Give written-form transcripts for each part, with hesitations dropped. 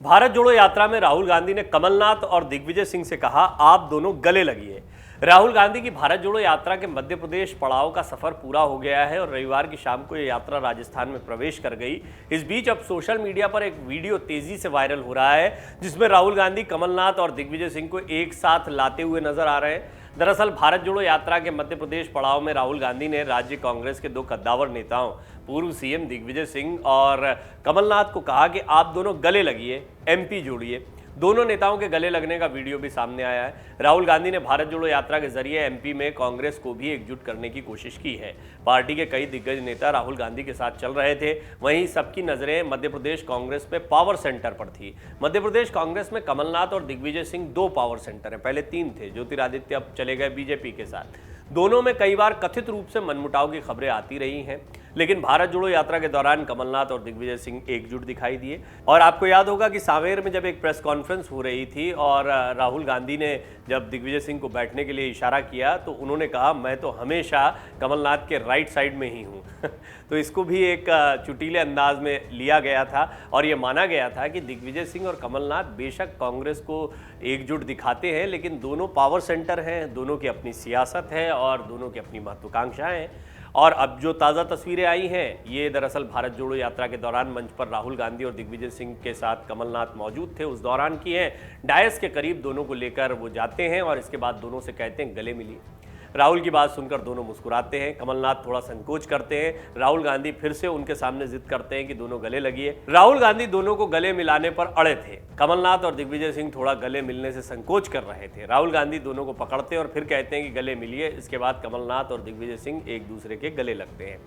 भारत जोड़ो यात्रा में राहुल गांधी ने कमलनाथ और दिग्विजय सिंह से कहा, आप दोनों गले लगिए। राहुल गांधी की भारत जोड़ो यात्रा के मध्य प्रदेश पड़ाव का सफर पूरा हो गया है और रविवार की शाम को यह यात्रा राजस्थान में प्रवेश कर गई। इस बीच अब सोशल मीडिया पर एक वीडियो तेजी से वायरल हो रहा है जिसमें राहुल गांधी कमलनाथ और दिग्विजय सिंह को एक साथ लाते हुए नजर आ रहे हैं। दरअसल भारत जोड़ो यात्रा के मध्य प्रदेश पड़ाव में राहुल गांधी ने राज्य कांग्रेस के दो कद्दावर नेताओं पूर्व सीएम दिग्विजय सिंह और कमलनाथ को कहा कि आप दोनों गले लगिए, एमपी जोड़िए। दोनों नेताओं के गले लगने का वीडियो भी सामने आया है। राहुल गांधी ने भारत जोड़ो यात्रा के जरिए एमपी में कांग्रेस को भी एकजुट करने की कोशिश की है। पार्टी के कई दिग्गज नेता राहुल गांधी के साथ चल रहे थे। वहीं सबकी नजरें मध्य प्रदेश कांग्रेस में पावर सेंटर पर थी। मध्य प्रदेश कांग्रेस में कमलनाथ और दिग्विजय सिंह दो पावर सेंटर हैं, पहले तीन थे। ज्योतिरादित्य अब चले गए बीजेपी के साथ। दोनों में कई बार कथित रूप से मनमुटाव की खबरें आती रही हैं, लेकिन भारत जोड़ो यात्रा के दौरान कमलनाथ और दिग्विजय सिंह एकजुट दिखाई दिए। और आपको याद होगा कि सांवेर में जब एक प्रेस कॉन्फ्रेंस हो रही थी और राहुल गांधी ने जब दिग्विजय सिंह को बैठने के लिए इशारा किया तो उन्होंने कहा, मैं तो हमेशा कमलनाथ के राइट साइड में ही हूँ। तो इसको भी एक चुटीले अंदाज में लिया गया था और ये माना गया था कि दिग्विजय सिंह और कमलनाथ बेशक कांग्रेस को एकजुट दिखाते हैं, लेकिन दोनों पावर सेंटर हैं, दोनों की अपनी सियासत है और दोनों की अपनी महत्वाकांक्षाएं हैं। और अब जो ताज़ा तस्वीरें आई हैं, ये दरअसल भारत जोड़ो यात्रा के दौरान मंच पर राहुल गांधी और दिग्विजय सिंह के साथ कमलनाथ मौजूद थे उस दौरान की हैं। डायस के करीब दोनों को लेकर वो जाते हैं और इसके बाद दोनों से कहते हैं गले मिलिए। राहुल की बात सुनकर दोनों मुस्कुराते हैं। कमलनाथ थोड़ा संकोच करते हैं। राहुल गांधी फिर से उनके सामने जिद करते हैं कि दोनों गले लगिए। राहुल गांधी दोनों को गले मिलाने पर अड़े थे। कमलनाथ और दिग्विजय सिंह थोड़ा गले मिलने से संकोच कर रहे थे। राहुल गांधी दोनों को पकड़ते और फिर कहते हैं कि गले मिलिए। इसके बाद कमलनाथ और दिग्विजय सिंह एक दूसरे के गले लगते हैं।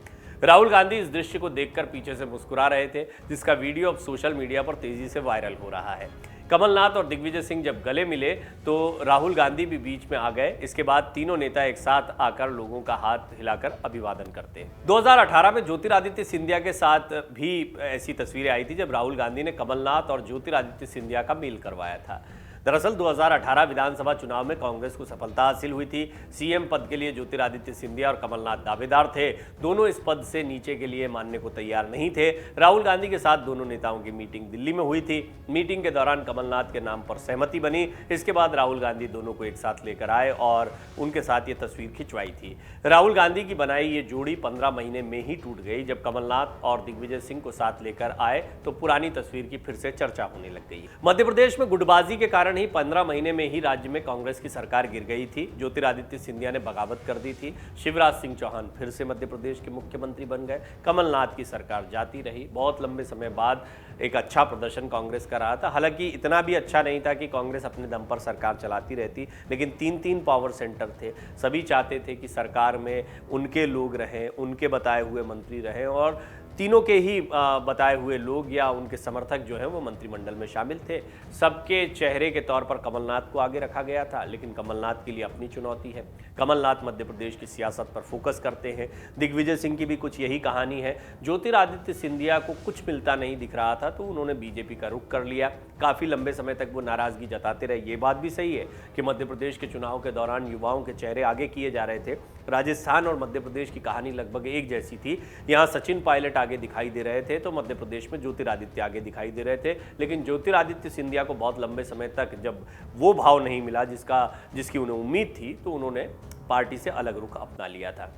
राहुल गांधी इस दृश्य को देखकर पीछे से मुस्कुरा रहे थे, जिसका वीडियो अब सोशल मीडिया पर तेजी से वायरल हो रहा है। कमलनाथ और दिग्विजय सिंह जब गले मिले तो राहुल गांधी भी बीच में आ गए। इसके बाद तीनों नेता एक साथ आकर लोगों का हाथ हिलाकर अभिवादन करते हैं। 2018 में ज्योतिरादित्य सिंधिया के साथ भी ऐसी तस्वीरें आई थी जब राहुल गांधी ने कमलनाथ और ज्योतिरादित्य सिंधिया का मेल करवाया था। दरअसल 2018 विधानसभा चुनाव में कांग्रेस को सफलता हासिल हुई थी। सीएम पद के लिए ज्योतिरादित्य सिंधिया और कमलनाथ दावेदार थे। दोनों इस पद से नीचे के लिए मानने को तैयार नहीं थे। राहुल गांधी के साथ दोनों नेताओं की मीटिंग दिल्ली में हुई थी। मीटिंग के दौरान कमलनाथ के नाम पर सहमति बनी। इसके बाद राहुल गांधी दोनों को एक साथ लेकर आए और उनके साथ ये तस्वीर खिंचवाई थी। राहुल गांधी की बनाई ये जोड़ी 15 महीने में ही टूट गई। जब कमलनाथ और दिग्विजय सिंह को साथ लेकर आए तो पुरानी तस्वीर की फिर से चर्चा होने लग गई। मध्य प्रदेश में गुटबाजी के कारण ही 15 महीने में ही राज्य में कांग्रेस की सरकार गिर गई थी। ज्योतिरादित्य सिंधिया ने बगावत कर दी थी। शिवराज सिंह चौहान फिर से मध्य प्रदेश के मुख्यमंत्री बन गए। कमलनाथ की सरकार जाती रही। बहुत लंबे समय बाद एक अच्छा प्रदर्शन कांग्रेस का रहा था। हालांकि इतना भी अच्छा नहीं था कि कांग्रेस अपने दम पर सरकार चलाती रहती, लेकिन तीन पावर सेंटर थे। सभी चाहते थे कि सरकार में उनके लोग रहें, उनके बताए हुए मंत्री रहें और तीनों के ही बताए हुए लोग या उनके समर्थक जो हैं वो मंत्रिमंडल में शामिल थे। सबके चेहरे के तौर पर कमलनाथ को आगे रखा गया था, लेकिन कमलनाथ के लिए अपनी चुनौती है। कमलनाथ मध्य प्रदेश की सियासत पर फोकस करते हैं। दिग्विजय सिंह की भी कुछ यही कहानी है। ज्योतिरादित्य सिंधिया को कुछ मिलता नहीं दिख रहा था तो उन्होंने बीजेपी का रुख कर लिया। काफ़ी लंबे समय तक वो नाराज़गी जताते रहे। ये बात भी सही है कि मध्य प्रदेश के चुनाव के दौरान युवाओं के चेहरे आगे किए जा रहे थे। राजस्थान और मध्य प्रदेश की कहानी लगभग एक जैसी थी। यहाँ सचिन पायलट आगे दिखाई दे रहे थे तो मध्य प्रदेश में ज्योतिरादित्य आगे दिखाई दे रहे थे। लेकिन ज्योतिरादित्य सिंधिया को बहुत लंबे समय तक जब वो भाव नहीं मिला जिसकी उन्हें उम्मीद थी तो उन्होंने पार्टी से अलग रुख अपना लिया था।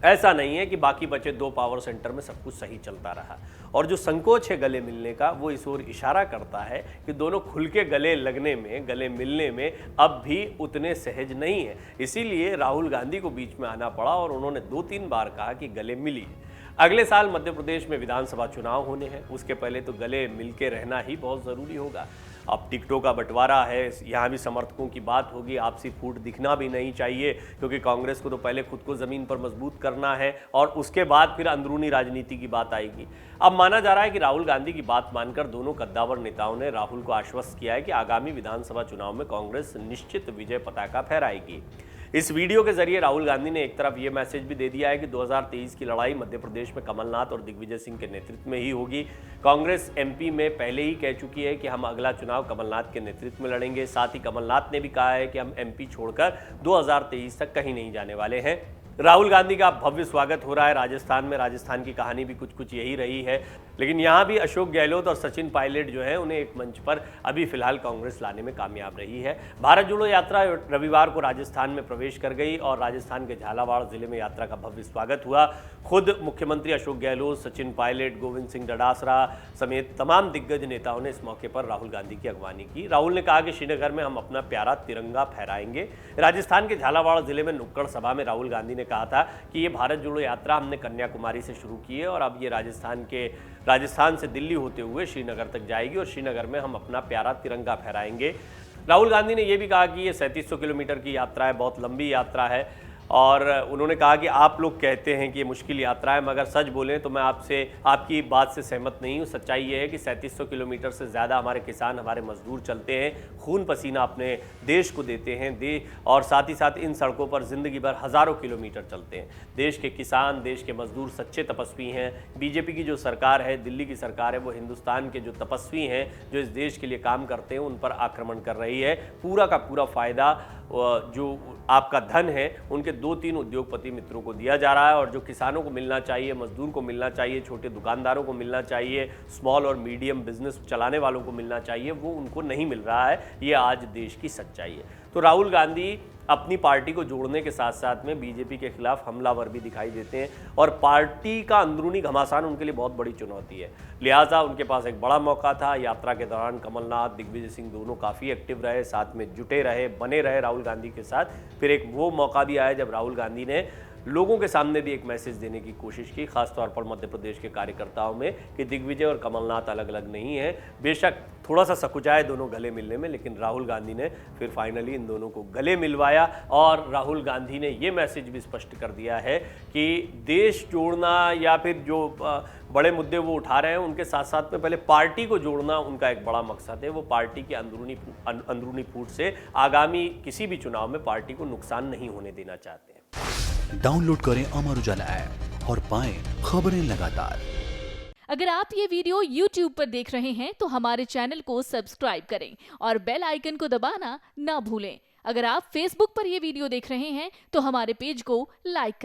ऐसा नहीं है कि बाकी बचे दो पावर सेंटर में सब कुछ सही चलता रहा। और जो संकोच है गले मिलने का वो इस ओर इशारा करता है कि दोनों खुल के गले लगने में, गले मिलने में अब भी उतने सहज नहीं है। इसीलिए राहुल गांधी को बीच में आना पड़ा और उन्होंने 2-3 बार कहा कि गले मिलिए। अगले साल मध्य प्रदेश में विधानसभा चुनाव होने हैं, उसके पहले तो गले मिलके रहना ही बहुत ज़रूरी होगा। अब टिकटों का बंटवारा है, यहाँ भी समर्थकों की बात होगी। आपसी फूट दिखना भी नहीं चाहिए क्योंकि कांग्रेस को तो पहले खुद को ज़मीन पर मजबूत करना है और उसके बाद फिर अंदरूनी राजनीति की बात आएगी। अब माना जा रहा है कि राहुल गांधी की बात मानकर दोनों कद्दावर नेताओं ने राहुल को आश्वस्त किया है कि आगामी विधानसभा चुनाव में कांग्रेस निश्चित विजय पताका फहराएगी। इस वीडियो के जरिए राहुल गांधी ने एक तरफ ये मैसेज भी दे दिया है कि 2023 की लड़ाई मध्य प्रदेश में कमलनाथ और दिग्विजय सिंह के नेतृत्व में ही होगी। कांग्रेस एमपी में पहले ही कह चुकी है कि हम अगला चुनाव कमलनाथ के नेतृत्व में लड़ेंगे। साथ ही कमलनाथ ने भी कहा है कि हम एमपी छोड़कर 2023 तक कहीं नहीं जाने वाले हैं। राहुल गांधी का भव्य स्वागत हो रहा है राजस्थान में। राजस्थान की कहानी भी कुछ कुछ यही रही है, लेकिन यहाँ भी अशोक गहलोत और सचिन पायलट जो है उन्हें एक मंच पर अभी फिलहाल कांग्रेस लाने में कामयाब रही है। भारत जोड़ो यात्रा रविवार को राजस्थान में प्रवेश कर गई और राजस्थान के झालावाड़ जिले में यात्रा का भव्य स्वागत हुआ। खुद मुख्यमंत्री अशोक गहलोत, सचिन पायलट, गोविंद सिंह डोटासरा समेत तमाम दिग्गज नेताओं ने इस मौके पर राहुल गांधी की अगवानी की। राहुल ने कहा कि श्रीनगर में हम अपना प्यारा तिरंगा फहराएंगे। राजस्थान के झालावाड़ जिले में नुक्कड़ सभा में राहुल गांधी ने कहा था कि ये भारत जोड़ो यात्रा हमने कन्याकुमारी से शुरू की है और अब ये राजस्थान से दिल्ली होते हुए श्रीनगर तक जाएगी और श्रीनगर में हम अपना प्यारा तिरंगा फहराएंगे। राहुल गांधी ने यह भी कहा कि ये 3700 किलोमीटर की यात्रा है, बहुत लंबी यात्रा है और उन्होंने कहा कि आप लोग कहते हैं कि ये मुश्किल यात्रा है, मगर सच बोलें तो मैं आपकी बात से सहमत नहीं हूँ। सच्चाई ये है कि 3700 किलोमीटर से ज़्यादा हमारे किसान, हमारे मजदूर चलते हैं, खून पसीना अपने देश को देते हैं और साथ ही साथ इन सड़कों पर ज़िंदगी भर हज़ारों किलोमीटर चलते हैं। देश के किसान, देश के मजदूर सच्चे तपस्वी हैं। बीजेपी की जो सरकार है, दिल्ली की सरकार है, वो हिंदुस्तान के जो तपस्वी हैं, जो इस देश के लिए काम करते हैं, उन पर आक्रमण कर रही है। पूरा का पूरा फ़ायदा जो आपका धन है उनके 2-3 उद्योगपति मित्रों को दिया जा रहा है और जो किसानों को मिलना चाहिए, मजदूर को मिलना चाहिए, छोटे दुकानदारों को मिलना चाहिए, स्मॉल और मीडियम बिजनेस चलाने वालों को मिलना चाहिए, वो उनको नहीं मिल रहा है। ये आज देश की सच्चाई है। तो राहुल गांधी अपनी पार्टी को जोड़ने के साथ साथ में बीजेपी के खिलाफ हमलावर भी दिखाई देते हैं और पार्टी का अंदरूनी घमासान उनके लिए बहुत बड़ी चुनौती है। लिहाजा उनके पास एक बड़ा मौका था। यात्रा के दौरान कमलनाथ, दिग्विजय सिंह दोनों काफ़ी एक्टिव रहे, साथ में जुटे रहे, बने रहे राहुल गांधी के साथ। फिर एक वो मौका भी आया जब राहुल गांधी ने लोगों के सामने भी एक मैसेज देने की कोशिश की, खासतौर पर मध्य प्रदेश के कार्यकर्ताओं में, कि दिग्विजय और कमलनाथ अलग अलग नहीं है। बेशक थोड़ा सा सकुचाए दोनों गले मिलने में, लेकिन राहुल गांधी ने फिर फाइनली इन दोनों को गले मिलवाया और राहुल गांधी ने ये मैसेज भी स्पष्ट कर दिया है कि देश जोड़ना या फिर जो बड़े मुद्दे वो उठा रहे हैं उनके साथ साथ में पहले पार्टी को जोड़ना उनका एक बड़ा मकसद है। वो पार्टी की अंदरूनी फूट से आगामी किसी भी चुनाव में पार्टी को नुकसान नहीं होने देना चाहते हैं। डाउनलोड करें अमर उजाला ऐप और पाएं खबरें लगातार। अगर आप ये वीडियो YouTube पर देख रहे हैं तो हमारे चैनल को सब्सक्राइब करें और बेल आइकन को दबाना ना भूलें। अगर आप Facebook पर ये वीडियो देख रहे हैं तो हमारे पेज को लाइक करें।